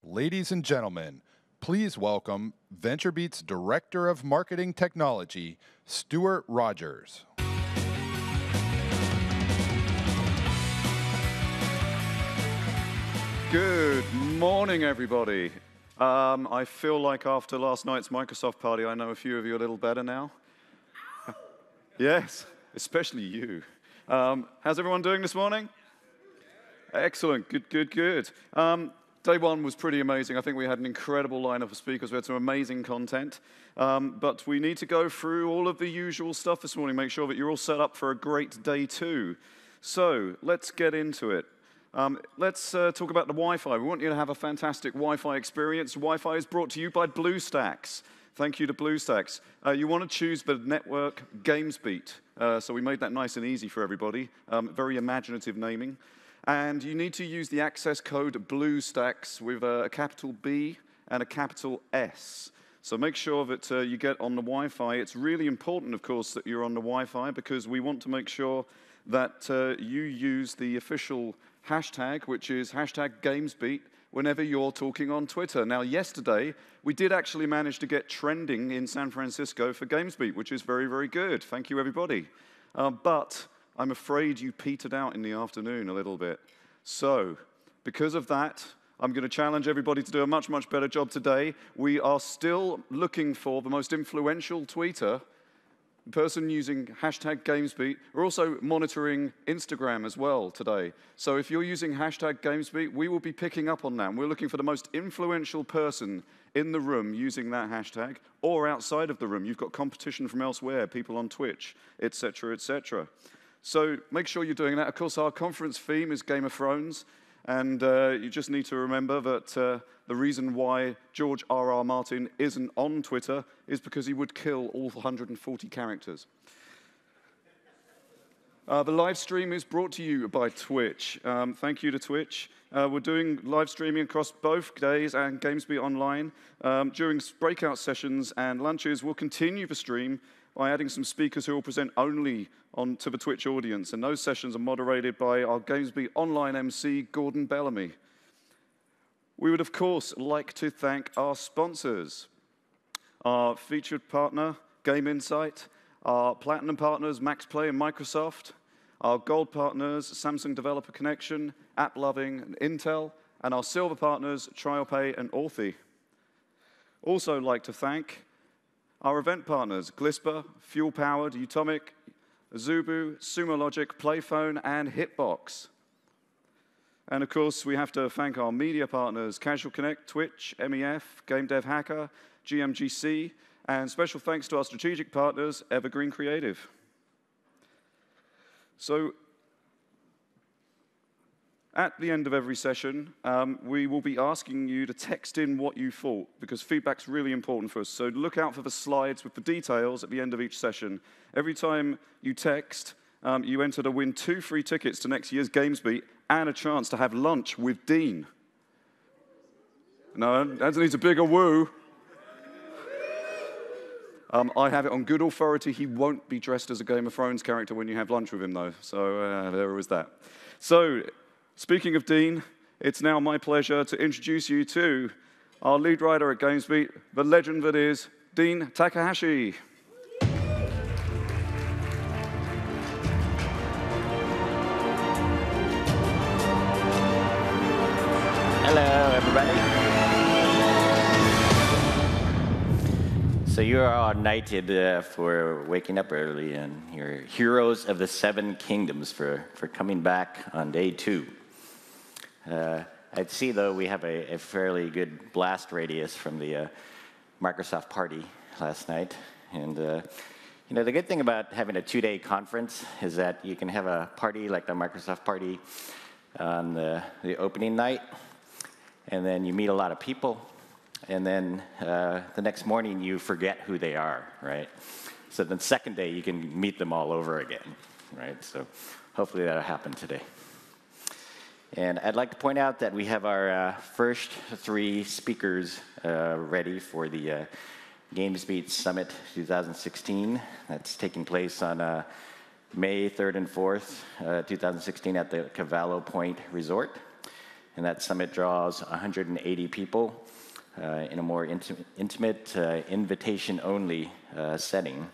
Ladies and gentlemen, please welcome VentureBeat's Director of Marketing Technology, Stuart Rogers. Good morning, everybody. I feel like after last night's Microsoft party, I know a few of you a little better now. Yes, especially you. How's everyone doing this morning? Excellent. Good. Day one was pretty amazing. I think we had an incredible lineup of speakers. We had some amazing content. But we need to go through all of the usual stuff this morning, make sure that you're all set up for a great day two. So let's get into it. Let's talk about the Wi-Fi. We want you to have a fantastic Wi-Fi experience. Wi-Fi is brought to you by BlueStacks. Thank you to BlueStacks. You want to choose the network GamesBeat. So we made that nice and easy for everybody. Very imaginative naming. And you need to use the access code BlueStacks with a capital B and a capital S. So make sure that you get on the Wi-Fi. It's really important, of course, that you're on the Wi-Fi because we want to make sure that you use the official hashtag, which is hashtag GamesBeat, whenever you're talking on Twitter. Now, yesterday, we did actually manage to get trending in San Francisco for GamesBeat, which is very, very good. Thank you, everybody. But I'm afraid you petered out in the afternoon a little bit. So, because of that, I'm going to challenge everybody to do a much, much better job today. We are still looking for the most influential tweeter, the person using hashtag GamesBeat. We're also monitoring Instagram as well today. So if you're using hashtag GamesBeat, we will be picking up on that. And we're looking for the most influential person in the room using that hashtag, or outside of the room. You've got competition from elsewhere, people on Twitch, etc., etc. So make sure you're doing that. Of course, our conference theme is Game of Thrones, and you just need to remember that the reason why George R.R. Martin isn't on Twitter is because he would kill all 140 characters. The live stream is brought to you by Twitch. Thank you to Twitch. We're doing live streaming across both days and GamesBeat Online. During breakout sessions and lunches, we'll continue the stream by adding some speakers who will present only to the Twitch audience. And those sessions are moderated by our GamesBeat Online MC, Gordon Bellamy. We would, of course, like to thank our sponsors, our featured partner, Game Insight, our platinum partners, MaxPlay and Microsoft, our gold partners, Samsung Developer Connection, AppLoving, and Intel, and our silver partners, TrialPay and Authy. Also like to thank our event partners, Glisper, Fuel Powered, Utomic, Zubu, Sumo Logic, Playphone, and Hitbox. And of course, we have to thank our media partners, Casual Connect, Twitch, MEF, Game Dev Hacker, GMGC, and special thanks to our strategic partners, Evergreen Creative. So, at the end of every session, we will be asking you to text in what you thought, because feedback's really important for us. So look out for the slides with the details at the end of each session. Every time you text, you enter to win 2 free tickets to next year's GamesBeat and a chance to have lunch with Dean. No, that needs a bigger woo. I have it on good authority. He won't be dressed as a Game of Thrones character when you have lunch with him, though. So there was that. So, speaking of Dean, it's now my pleasure to introduce you to our lead writer at GamesBeat, the legend that is Dean Takahashi. Hello, everybody. So you are all knighted for waking up early, and you're heroes of the 7 kingdoms for coming back on day 2. I'd see, though, we have a fairly good blast radius from the Microsoft party last night. And you know, the good thing about having a 2-day conference is that you can have a party like the Microsoft party on the opening night, and then you meet a lot of people, and then the next morning you forget who they are, right? So the second day you can meet them all over again, right? So hopefully that'll happen today. And I'd like to point out that we have our first 3 speakers ready for the GamesBeat Summit 2016. That's taking place on May 3rd and 4th, 2016 at the Cavallo Point Resort. and that summit draws 180 people in a more intimate, invitation-only setting.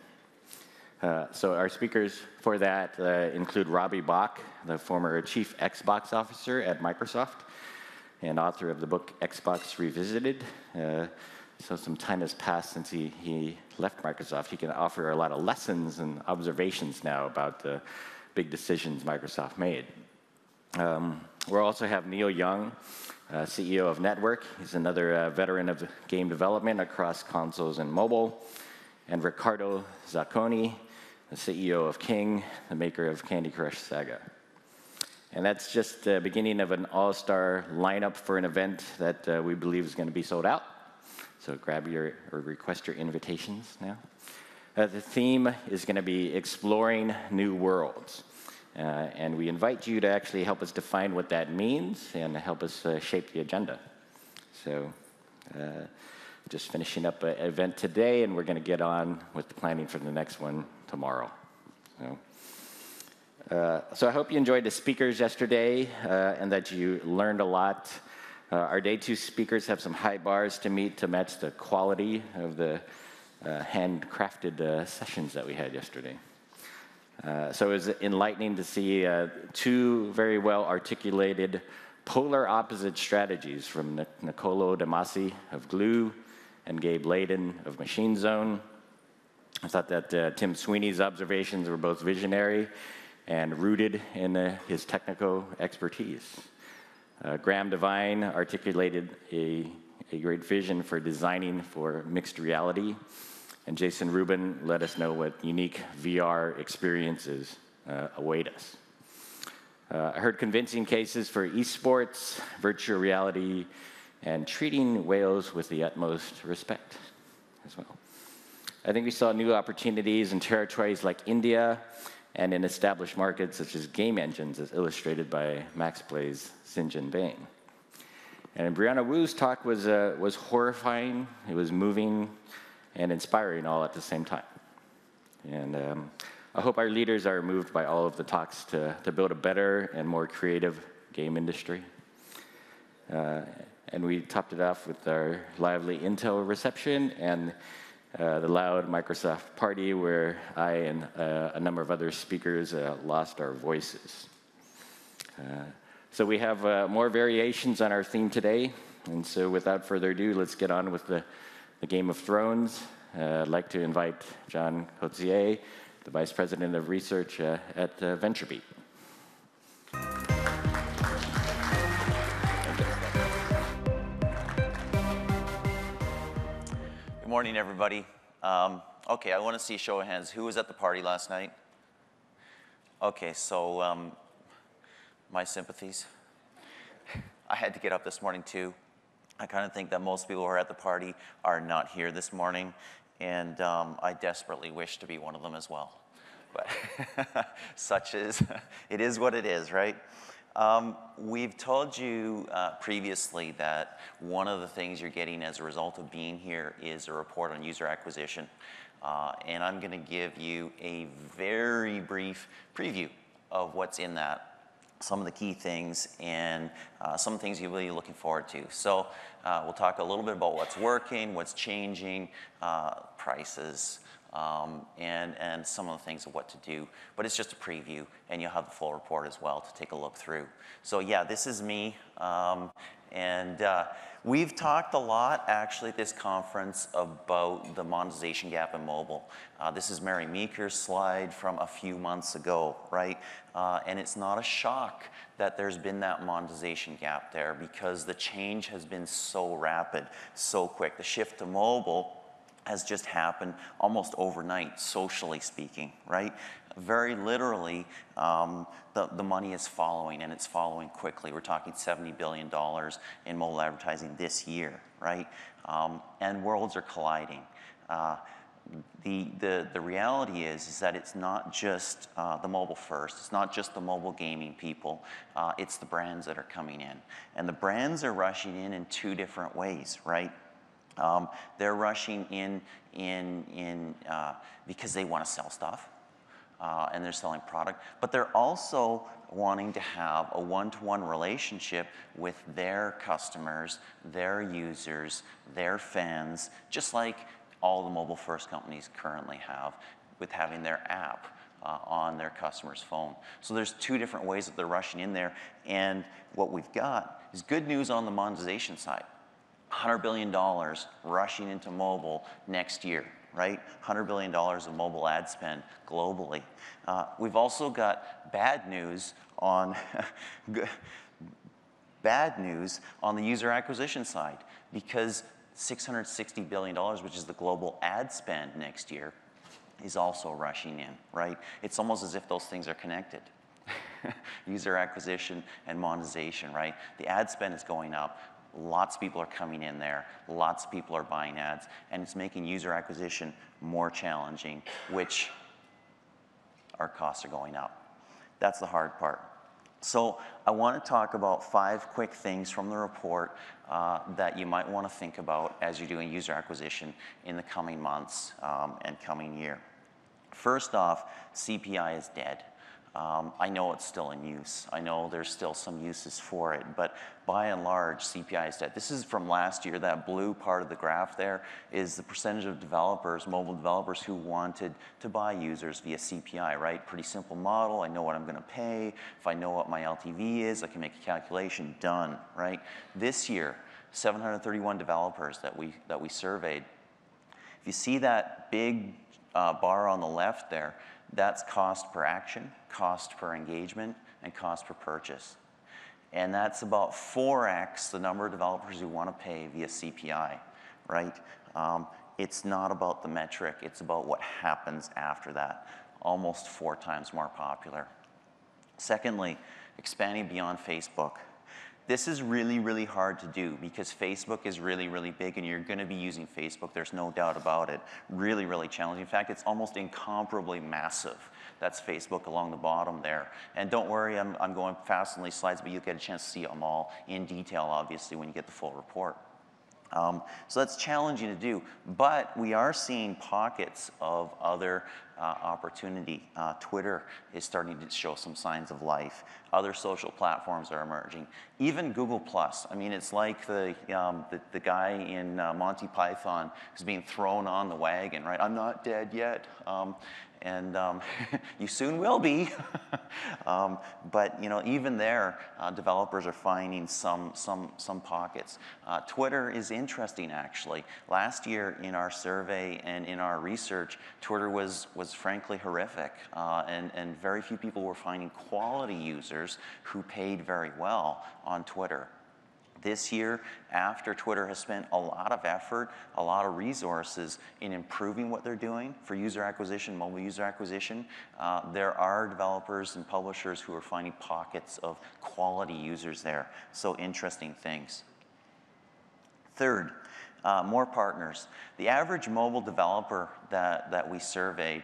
So our speakers for that include Robbie Bach, the former Chief Xbox Officer at Microsoft and author of the book Xbox Revisited. So some time has passed since he left Microsoft. He can offer a lot of lessons and observations now about the big decisions Microsoft made. We'll also have Neil Young, CEO of Network. He's another veteran of game development across consoles and mobile. And Riccardo Zacconi, the CEO of King, the maker of Candy Crush Saga. And that's just the beginning of an all-star lineup for an event that we believe is going to be sold out. So grab your, or request your invitations now. The theme is going to be exploring new worlds. And we invite you to actually help us define what that means and help us shape the agenda. So just finishing up an event today, and we're going to get on with the planning for the next one tomorrow. So I hope you enjoyed the speakers yesterday and that you learned a lot. Our day 2 speakers have some high bars to meet to match the quality of the handcrafted sessions that we had yesterday. So it was enlightening to see 2 very well articulated polar opposite strategies from Nicolo De Masi of Glue and Gabe Layden of Machine Zone. I thought that Tim Sweeney's observations were both visionary and rooted in his technical expertise. Graham Devine articulated a great vision for designing for mixed reality, and Jason Rubin let us know what unique VR experiences await us. I heard convincing cases for esports, virtual reality, and treating whales with the utmost respect as well. I think we saw new opportunities in territories like India and in established markets such as game engines, as illustrated by MaxPlay's Xinjiang Bang. And Brianna Wu's talk was horrifying, it was moving, and inspiring all at the same time. And I hope our leaders are moved by all of the talks to build a better and more creative game industry. And we topped it off with our lively Intel reception and the loud Microsoft party where I and a number of other speakers lost our voices. So we have more variations on our theme today. And so without further ado, let's get on with the Game of Thrones. I'd like to invite John Koetsier, the Vice President of Research at VentureBeat. Good morning, everybody. Okay, I want to see a show of hands. Who was at the party last night? Okay, so my sympathies. I had to get up this morning, too. I kind of think that most people who are at the party are not here this morning, and I desperately wish to be one of them as well. But it is what it is, right? We've told you previously that one of the things you're getting as a result of being here is a report on user acquisition. And I'm going to give you a very brief preview of what's in that, some of the key things, and some things you're really looking forward to. So we'll talk a little bit about what's working, what's changing, prices, and some of the things of what to do. But it's just a preview, and you'll have the full report as well to take a look through. So yeah, this is me. We've talked a lot, actually, at this conference about the monetization gap in mobile. This is Mary Meeker's slide from a few months ago, right? And it's not a shock that there's been that monetization gap there because the change has been so rapid, so quick. The shift to mobile has just happened almost overnight, socially speaking, right? Very literally, the money is following, and it's following quickly. We're talking $70 billion in mobile advertising this year, right? And worlds are colliding. The reality is that it's not just the mobile first. It's not just the mobile gaming people. It's the brands that are coming in. And the brands are rushing in 2 different ways, right? They're rushing in because they want to sell stuff. and they're selling product, but they're also wanting to have a one-to-one relationship with their customers, their users, their fans, just like all the mobile-first companies currently have with having their app on their customer's phone. So there's two different ways that they're rushing in there, and what we've got is good news on the monetization side. $100 billion rushing into mobile next year, right? $100 billion of mobile ad spend globally. We've also got bad news on the user acquisition side, because $660 billion, which is the global ad spend next year, is also rushing in, right? It's almost as if those things are connected. User acquisition and monetization, right? The ad spend is going up. Lots of people are coming in there. Lots of people are buying ads, and it's making user acquisition more challenging, which our costs are going up. That's the hard part. So I want to talk about 5 quick things from the report that you might want to think about as you're doing user acquisition in the coming months and coming year. First off, CPI is dead. I know it's still in use. I know there's still some uses for it, but by and large, CPI is dead. This is from last year. That blue part of the graph there is the percentage of developers, mobile developers, who wanted to buy users via CPI, right? Pretty simple model. I know what I'm going to pay. If I know what my LTV is, I can make a calculation. Done, right? This year, 731 developers that we surveyed. If you see that big bar on the left there, that's cost per action, cost per engagement, and cost per purchase. And that's about 4x the number of developers who want to pay via CPI, right? It's not about the metric, it's about what happens after that. Almost 4 times more popular. Secondly, expanding beyond Facebook. This is really, really hard to do because Facebook is really, really big, and you're going to be using Facebook. There's no doubt about it. Really, really challenging. In fact, it's almost incomparably massive. That's Facebook along the bottom there. And don't worry, I'm going fast on these slides, but you'll get a chance to see them all in detail, obviously, when you get the full report. So that's challenging to do, but we are seeing pockets of other opportunity. Twitter is starting to show some signs of life. Other social platforms are emerging. Even Google+. I mean, it's like the guy in Monty Python who's being thrown on the wagon, right? I'm not dead yet. And you soon will be. But you know, even there, developers are finding some pockets. Twitter is interesting, actually. Last year in our survey and in our research, Twitter was frankly horrific, and very few people were finding quality users who paid very well on Twitter. This year, after Twitter has spent a lot of effort, a lot of resources in improving what they're doing for user acquisition, mobile user acquisition, there are developers and publishers who are finding pockets of quality users there. So interesting things. Third, more partners. The average mobile developer that we surveyed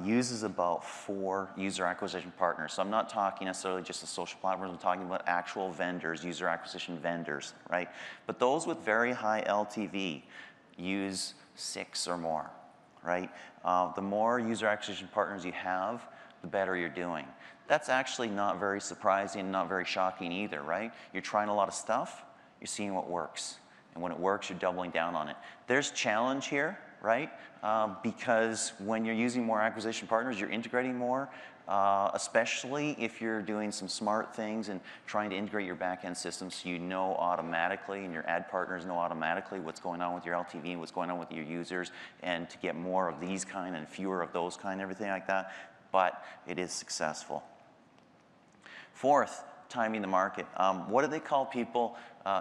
uses about 4 user acquisition partners. So I'm not talking necessarily just the social platforms, I'm talking about actual vendors, user acquisition vendors, right? But those with very high LTV use 6 or more, right? The more user acquisition partners you have, the better you're doing. That's actually not very surprising, not very shocking either, right? You're trying a lot of stuff, you're seeing what works. And when it works, you're doubling down on it. There's challenge here, right? Because when you're using more acquisition partners, you're integrating more, especially if you're doing some smart things and trying to integrate your back-end systems so you know automatically, and your ad partners know automatically what's going on with your LTV and what's going on with your users, and to get more of these kind and fewer of those kind, everything like that. But it is successful. Fourth, timing the market. What do they call people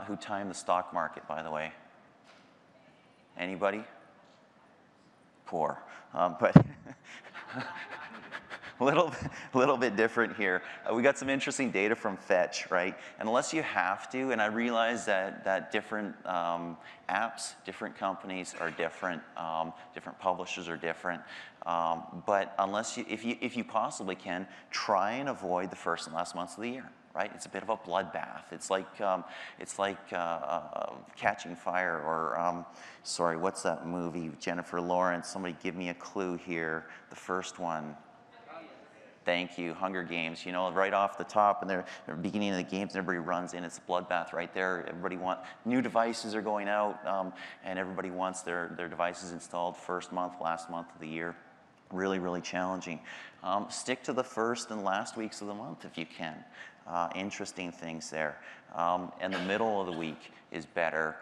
who time the stock market, by the way? Anybody? Poor. But a little bit different here. We got some interesting data from Fetch, right? And unless you have to, and I realize that different apps, different companies are different, different publishers are different. But unless if you possibly can, try and avoid the first and last months of the year. Right? It's a bit of a bloodbath. It's like Catching Fire, or sorry, what's that movie? Jennifer Lawrence. Somebody give me a clue here. The first one. Thank you, Hunger Games. You know, right off the top, and they're beginning of the games, and everybody runs in. It's a bloodbath right there. Everybody wants new devices are going out, and everybody wants their devices installed first month, last month of the year. Really, really challenging. Stick to the first and last weeks of the month if you can. Interesting things there. And the middle of the week is better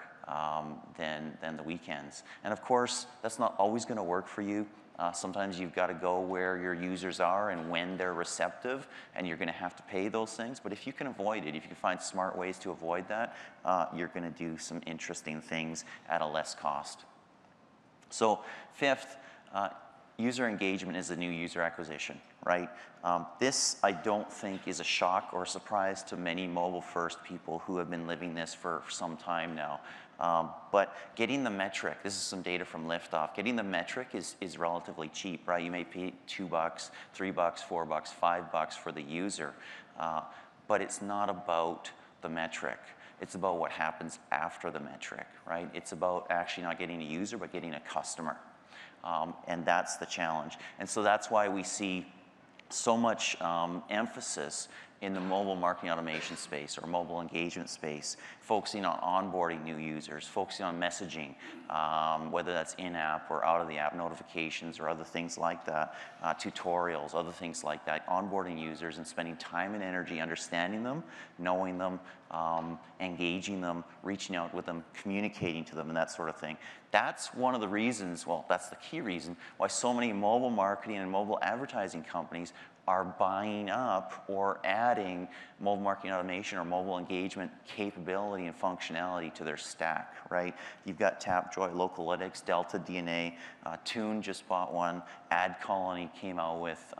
than the weekends. And of course, that's not always going to work for you. Sometimes you've got to go where your users are and when they're receptive, and you're going to have to pay those things. But if you can avoid it, if you can find smart ways to avoid that, you're going to do some interesting things at a less cost. So fifth, user engagement is the new user acquisition, right? This, I don't think, is a shock or a surprise to many mobile-first people who have been living this for some time now. But getting the metric, this is some data from Liftoff, getting the metric is relatively cheap, right? You may pay $2, $3, $4, $5 for the user, but it's not about the metric. It's about what happens after the metric, right? It's about actually not getting a user, but getting a customer. And that's the challenge. And so that's why we see so much emphasis in the mobile marketing automation space or mobile engagement space, focusing on onboarding new users, focusing on messaging, whether that's in-app or out of the app notifications or other things like that, tutorials, other things like that, onboarding users and spending time and energy understanding them, knowing them, engaging them, reaching out with them, communicating to them, and that sort of thing. That's one of the reasons, well, that's the key reason why so many mobile marketing and mobile advertising companies are buying up or adding mobile marketing automation or mobile engagement capability and functionality to their stack, right? You've got Tapjoy, Localytics, Delta DNA, Tune just bought one, AdColony came out with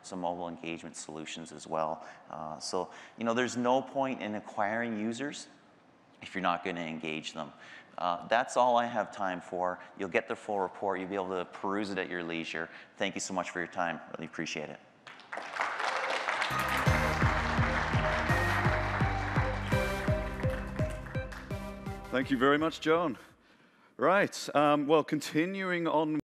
some mobile engagement solutions as well. So, you know, there's no point in acquiring users if you're not going to engage them. That's all I have time for. You'll get the full report. You'll be able to peruse it at your leisure. Thank you so much for your time. Really appreciate it. Thank you very much, John. Right, well, continuing on